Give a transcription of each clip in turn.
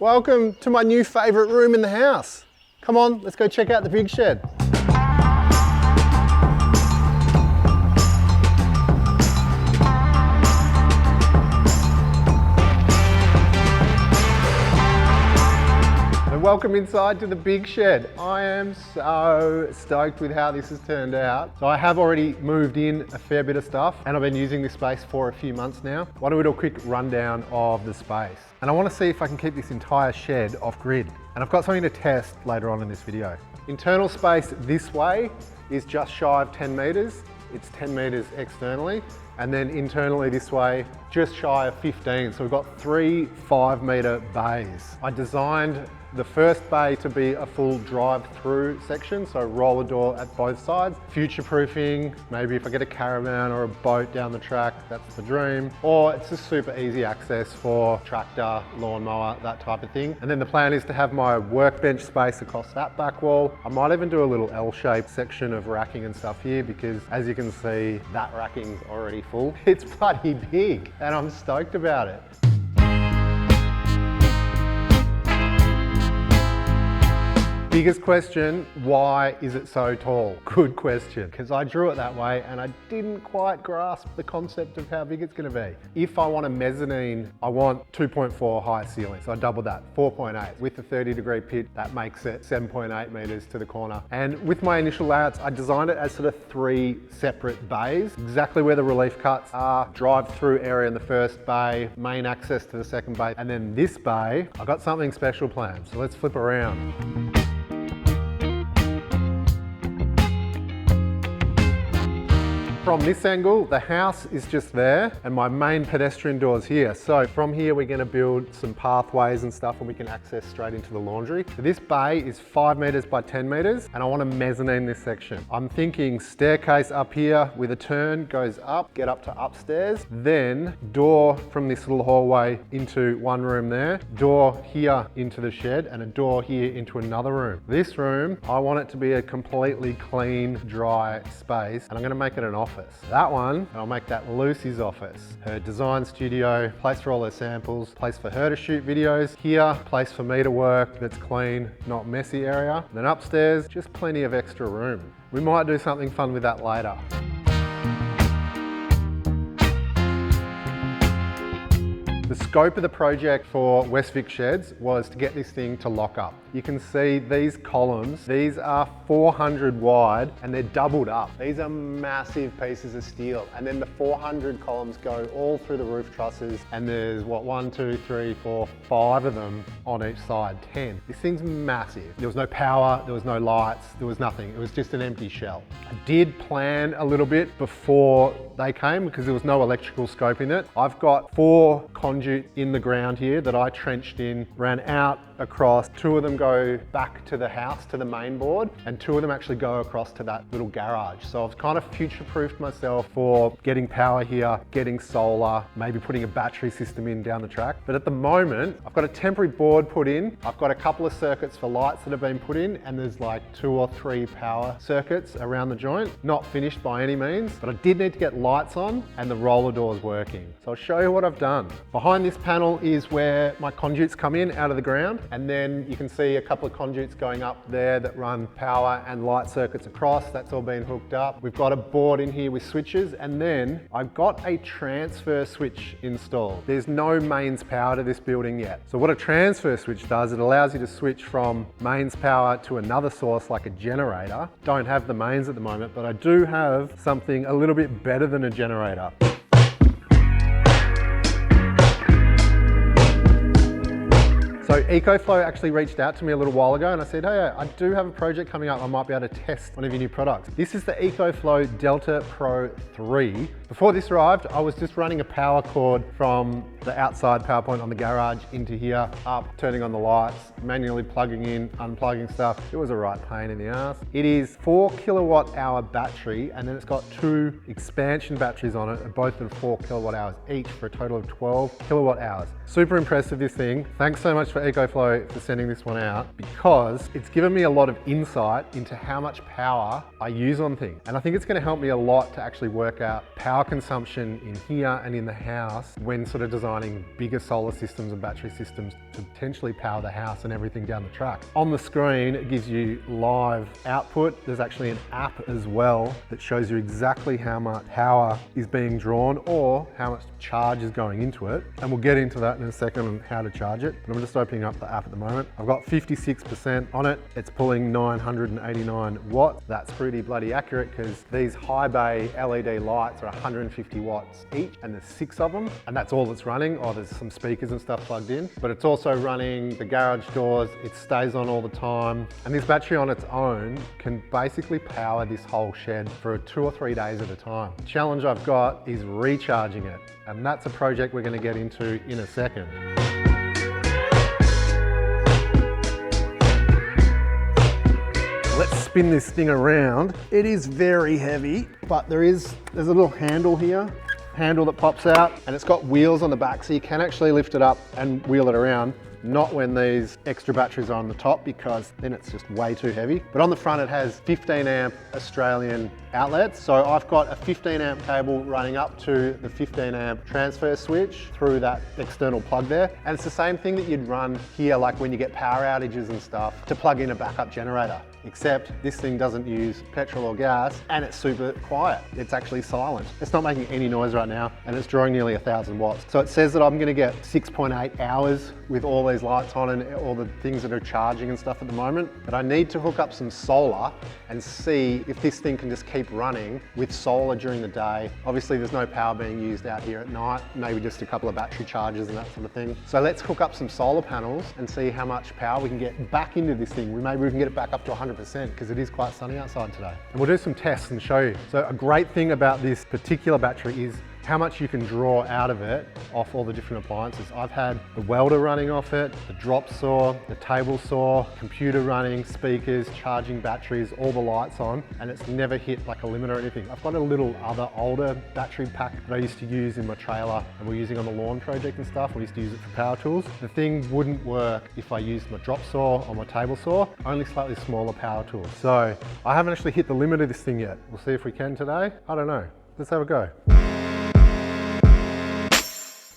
Welcome to my new favourite room in the house. Come on, let's go check out the big shed. Welcome inside to the big shed. I am so stoked with how this has turned out. So I have already moved in a fair bit of stuff and I've been using this space for a few months now. Why don't we do a quick rundown of the space? And I want to see if I can keep this entire shed off grid. And I've got something to test later on in this video. Internal space this way is just shy of 10 meters. It's 10 meters externally. And then internally this way, just shy of 15. So we've got 3 5-meter bays. I designed the first bay to be a full drive-through section, so roller door at both sides. Future-proofing, maybe if I get a caravan or a boat down the track, that's the dream. Or it's just super easy access for tractor, lawnmower, that type of thing. And then the plan is to have my workbench space across that back wall. I might even do a little L-shaped section of racking and stuff here because as you can see, that racking's already full. It's bloody big and I'm stoked about it. Biggest question, why is it so tall? Good question, because I drew it that way and I didn't quite grasp the concept of how big it's going to be. If I want a mezzanine, I want 2.4 height ceiling, so I doubled that, 4.8. With the 30-degree pit, that makes it 7.8 meters to the corner. And with my initial layouts, I designed it as sort of 3 separate bays, exactly where the relief cuts are, drive-through area in the first bay, main access to the second bay, and then this bay, I've got something special planned, so let's flip around. From this angle, the house is just there and my main pedestrian door's here. So from here, we're gonna build some pathways and stuff and we can access straight into the laundry. So this bay is 5 meters by 10 meters and I wanna mezzanine this section. I'm thinking staircase up here with a turn, goes up, get up to upstairs, then door from this little hallway into one room there, door here into the shed and a door here into another room. This room, I want it to be a completely clean, dry space and I'm gonna make it an office. That one, I'll make that Lucy's office. Her design studio, place for all her samples, place for her to shoot videos. Here, place for me to work that's clean, not messy area. And then upstairs, just plenty of extra room. We might do something fun with that later. The scope of the project for West Vic Sheds was to get this thing to lock up. You can see these columns, these are 400 wide and they're doubled up. These are massive pieces of steel. And then the 400 columns go all through the roof trusses and there's what, 1, 2, 3, 4, 5 of them on each side, 10. This thing's massive. There was no power, there was no lights, there was nothing. It was just an empty shell. I did plan a little bit before they came because there was no electrical scope in it. I've got 4 conduit in the ground here that I trenched in, ran out across. 2 of them go back to the house, to the main board, and 2 of them actually go across to that little garage. So I've kind of future-proofed myself for getting power here, getting solar, maybe putting a battery system in down the track. But at the moment, I've got a temporary board put in. I've got a couple of circuits for lights that have been put in, and there's like 2 or 3 power circuits around the joint. Not finished by any means, but I did need to get lights on and the roller doors working. So I'll show you what I've done. Behind this panel is where my conduits come in out of the ground. And then you can see a couple of conduits going up there that run power and light circuits across. That's all been hooked up. We've got a board in here with switches and then I've got a transfer switch installed. There's no mains power to this building yet. So what a transfer switch does, it allows you to switch from mains power to another source like a generator. Don't have the mains at the moment, but I do have something a little bit better than a generator. So EcoFlow actually reached out to me a little while ago and I said, hey, I do have a project coming up. I might be able to test one of your new products. This is the EcoFlow Delta Pro 3. Before this arrived, I was just running a power cord from the outside power point on the garage into here, up, turning on the lights, manually plugging in, unplugging stuff. It was a right pain in the ass. It is 4 kilowatt hour battery and then it's got 2 expansion batteries on it, both of 4 kilowatt hours each for a total of 12 kilowatt hours. Super impressive, this thing. Thanks so much for EcoFlow for sending this one out because it's given me a lot of insight into how much power I use on things. And I think it's going to help me a lot to actually work out power consumption in here and in the house when sort of designing bigger solar systems and battery systems to potentially power the house and everything down the track. On the screen, it gives you live output. There's actually an app as well that shows you exactly how much power is being drawn or how much charge is going into it. And we'll get into that in a second on how to charge it. But I'm just opening up the app at the moment. I've got 56% on it. It's pulling 989 watts. That's pretty bloody accurate because these high bay LED lights are 150 watts each and there's 6 of them. And that's all that's running. Oh, there's some speakers and stuff plugged in. But it's also running the garage doors. It stays on all the time. And this battery on its own can basically power this whole shed for 2 or 3 days at a time. The challenge I've got is recharging it. And that's a project we're going to get into in a second. Let's spin this thing around. It is very heavy, but there's a little handle here, handle that pops out, and it's got wheels on the back, so you can actually lift it up and wheel it around. Not when these extra batteries are on the top because then it's just way too heavy. But on the front it has 15 amp Australian outlets. So I've got a 15 amp cable running up to the 15 amp transfer switch through that external plug there. And it's the same thing that you'd run here like when you get power outages and stuff to plug in a backup generator. Except this thing doesn't use petrol or gas and it's super quiet. It's actually silent. It's not making any noise right now and it's drawing nearly 1,000 watts. So it says that I'm gonna get 6.8 hours with all these lights on and all the things that are charging and stuff at the moment. But I need to hook up some solar and see if this thing can just keep running with solar during the day. Obviously there's no power being used out here at night, maybe just a couple of battery chargers and that sort of thing. So let's hook up some solar panels and see how much power we can get back into this thing. Maybe we can get it back up to 100% because it is quite sunny outside today. And we'll do some tests and show you. So a great thing about this particular battery is how much you can draw out of it off all the different appliances. I've had the welder running off it, the drop saw, the table saw, computer running, speakers, charging batteries, all the lights on, and it's never hit like a limit or anything. I've got a little other older battery pack that I used to use in my trailer and we're using on the lawn project and stuff. We used to use it for power tools. The thing wouldn't work if I used my drop saw or my table saw, only slightly smaller power tools. So I haven't actually hit the limit of this thing yet. We'll see if we can today. I don't know. Let's have a go.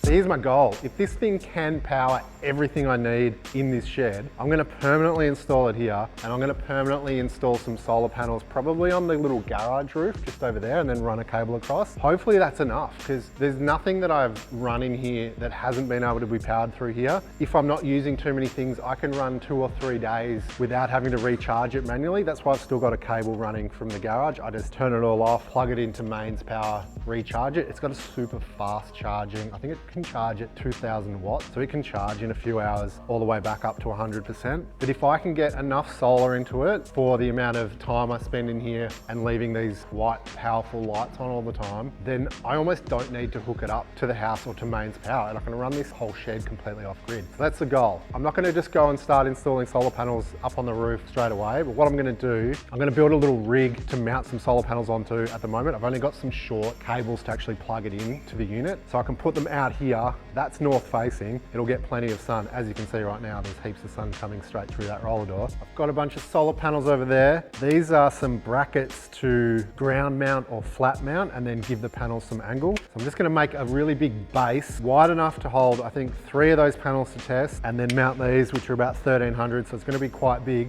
So here's my goal. If this thing can power everything I need in this shed, I'm gonna permanently install it here and I'm gonna permanently install some solar panels, probably on the little garage roof just over there and then run a cable across. Hopefully that's enough because there's nothing that I've run in here that hasn't been able to be powered through here. If I'm not using too many things, I can run 2 or 3 days without having to recharge it manually. That's why I've still got a cable running from the garage. I just turn it all off, plug it into mains power, recharge it. It's got a super fast charging. I think it can charge at 2,000 watts, so it can charge in a few hours all the way back up to 100%. But if I can get enough solar into it for the amount of time I spend in here and leaving these white powerful lights on all the time, then I almost don't need to hook it up to the house or to mains power and I can run this whole shed completely off grid. So that's the goal. I'm not going to just go and start installing solar panels up on the roof straight away, but what I'm going to do, I'm going to build a little rig to mount some solar panels onto at the moment. I've only got some short cables to actually plug it in to the unit, so I can put them out here. That's north facing. It'll get plenty of sun. As you can see right now, there's heaps of sun coming straight through that roller door. I've got a bunch of solar panels over there. These are some brackets to ground mount or flat mount and then give the panels some angle. So I'm just gonna make a really big base, wide enough to hold, I think, 3 of those panels to test and then mount these, which are about 1,300, so it's gonna be quite big.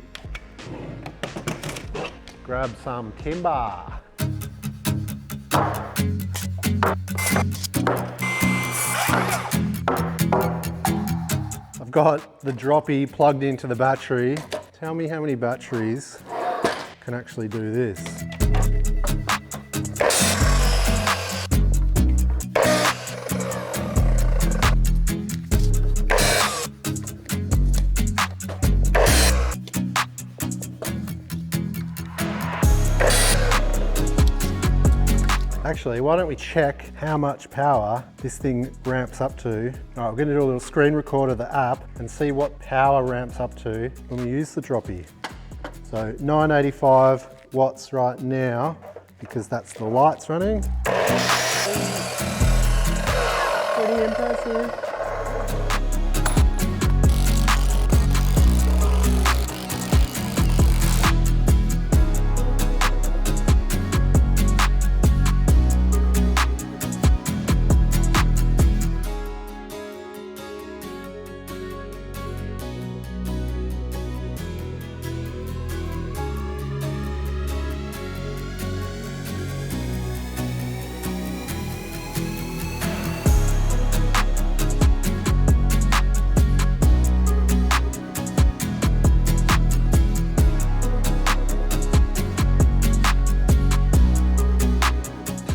Grab some timber. I've got the droppy plugged into the battery. Tell me how many batteries can actually do this. Actually, why don't we check how much power this thing ramps up to. All right, we're going to do a little screen record of the app and see what power ramps up to when we use the droppy. So 985 watts right now, because that's the lights running. Pretty impressive.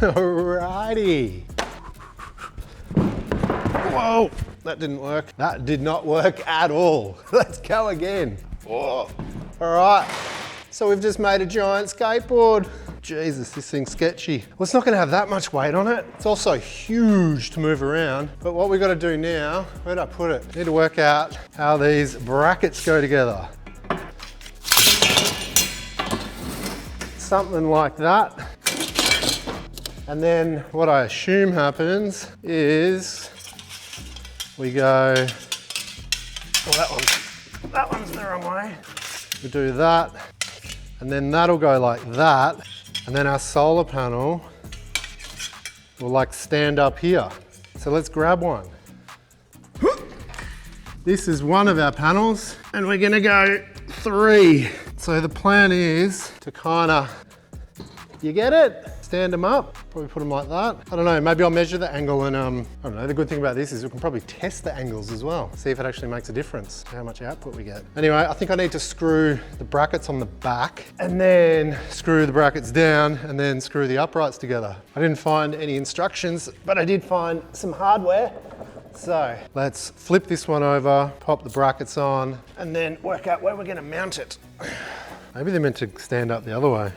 Alrighty. Whoa, that didn't work. That did not work at all. Let's go again. Oh. All right, so we've just made a giant skateboard. Jesus, this thing's sketchy. Well, it's not gonna have that much weight on it. It's also huge to move around. But what we gotta do now, where'd I put it? Need to work out how these brackets go together. Something like that. And then what I assume happens is we go, oh, that one's the wrong way. We do that, and then that'll go like that, and then our solar panel will like stand up here. So let's grab one. This is one of our panels, and we're gonna go 3. So the plan is to kinda, you get it? Stand them up, probably put them like that. I don't know, maybe I'll measure the angle and I don't know, the good thing about this is we can probably test the angles as well. See if it actually makes a difference, how much output we get. Anyway, I think I need to screw the brackets on the back and then screw the brackets down and then screw the uprights together. I didn't find any instructions, but I did find some hardware. So let's flip this one over, pop the brackets on, and then work out where we're gonna mount it. Maybe they're meant to stand up the other way.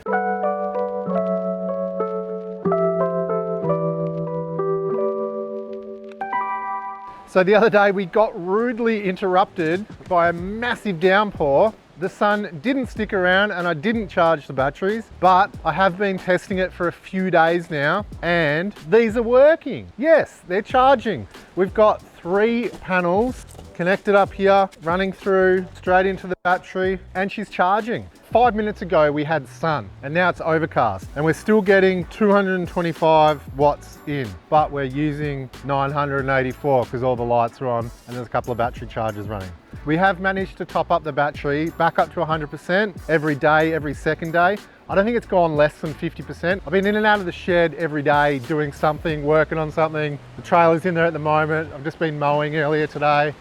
So the other day we got rudely interrupted by a massive downpour. The sun didn't stick around and I didn't charge the batteries, but I have been testing it for a few days now and these are working. Yes, they're charging. We've got 3 panels connected up here, running through straight into the battery, and she's charging. 5 minutes ago we had sun and now it's overcast and we're still getting 225 watts in, but we're using 984 because all the lights are on and there's a couple of battery chargers running. We have managed to top up the battery back up to 100% every day, every second day. I don't think it's gone less than 50%. I've been in and out of the shed every day doing something, working on something. The trailer's in there at the moment. I've just been mowing earlier today.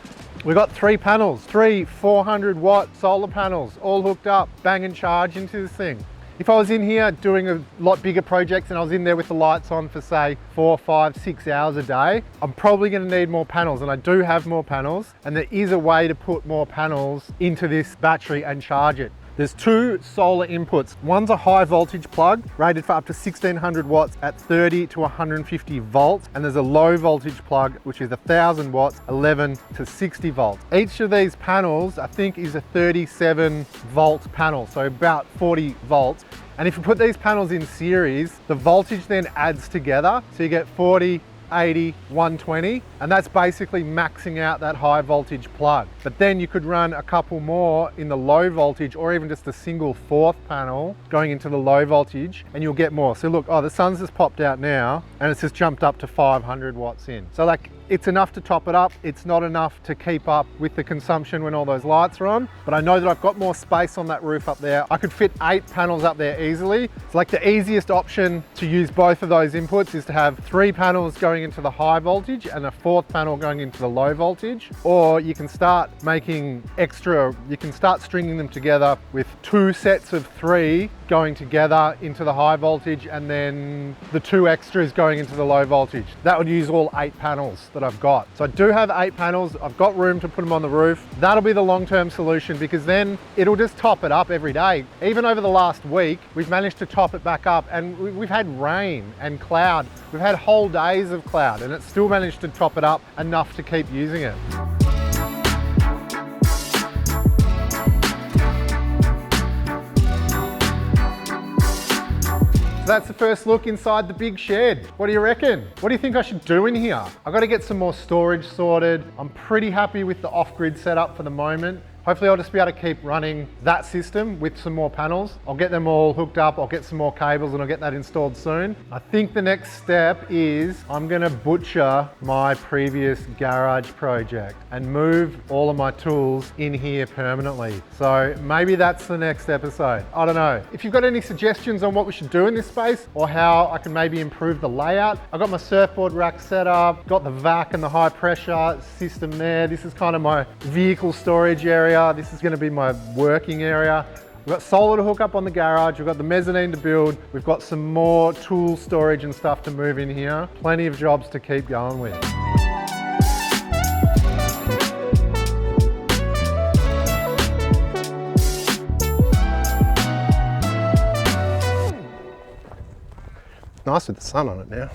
We've got 3 panels, 3 400 watt solar panels, all hooked up, bang and charge into this thing. If I was in here doing a lot bigger projects and I was in there with the lights on for say 4, 5, 6 hours a day, I'm probably gonna need more panels, and I do have more panels, and there is a way to put more panels into this battery and charge it. There's 2 solar inputs. One's a high voltage plug rated for up to 1600 watts at 30 to 150 volts. And there's a low voltage plug, which is 1000 watts, 11 to 60 volts. Each of these panels, I think, is a 37 volt panel, so about 40 volts. And if you put these panels in series, the voltage then adds together. So you get 40, 80, 120, and that's basically maxing out that high voltage plug. But then you could run a couple more in the low voltage, or even just a single 4th panel going into the low voltage, and you'll get more. So look, oh, the sun's just popped out now and it's just jumped up to 500 watts in. So like, it's enough to top it up. It's not enough to keep up with the consumption when all those lights are on, but I know that I've got more space on that roof up there. I could fit 8 panels up there easily. It's like the easiest option to use both of those inputs is to have 3 panels going into the high voltage and a 4th panel going into the low voltage, or you can start making extra, you can start stringing them together with 2 sets of 3 going together into the high voltage and then the 2 extras going into the low voltage. That would use all 8 panels that I've got. So I do have 8 panels. I've got room to put them on the roof. That'll be the long-term solution, because then it'll just top it up every day. Even over the last week, we've managed to top it back up, and we've had rain and cloud. We've had whole days of cloud and it's still managed to top it up enough to keep using it. So that's the first look inside the big shed. What do you reckon? What do you think I should do in here? I've got to get some more storage sorted. I'm pretty happy with the off-grid setup for the moment. Hopefully I'll just be able to keep running that system with some more panels. I'll get them all hooked up, I'll get some more cables, and I'll get that installed soon. I think the next step is I'm gonna butcher my previous garage project and move all of my tools in here permanently. So maybe that's the next episode. I don't know. If you've got any suggestions on what we should do in this space or how I can maybe improve the layout, I've got my surfboard rack set up, got the vac and the high pressure system there. This is kind of my vehicle storage area. This is going to be my working area. We've got solar to hook up on the garage, we've got the mezzanine to build, we've got some more tool storage and stuff to move in here. Plenty of jobs to keep going with. Nice with the sun on it now.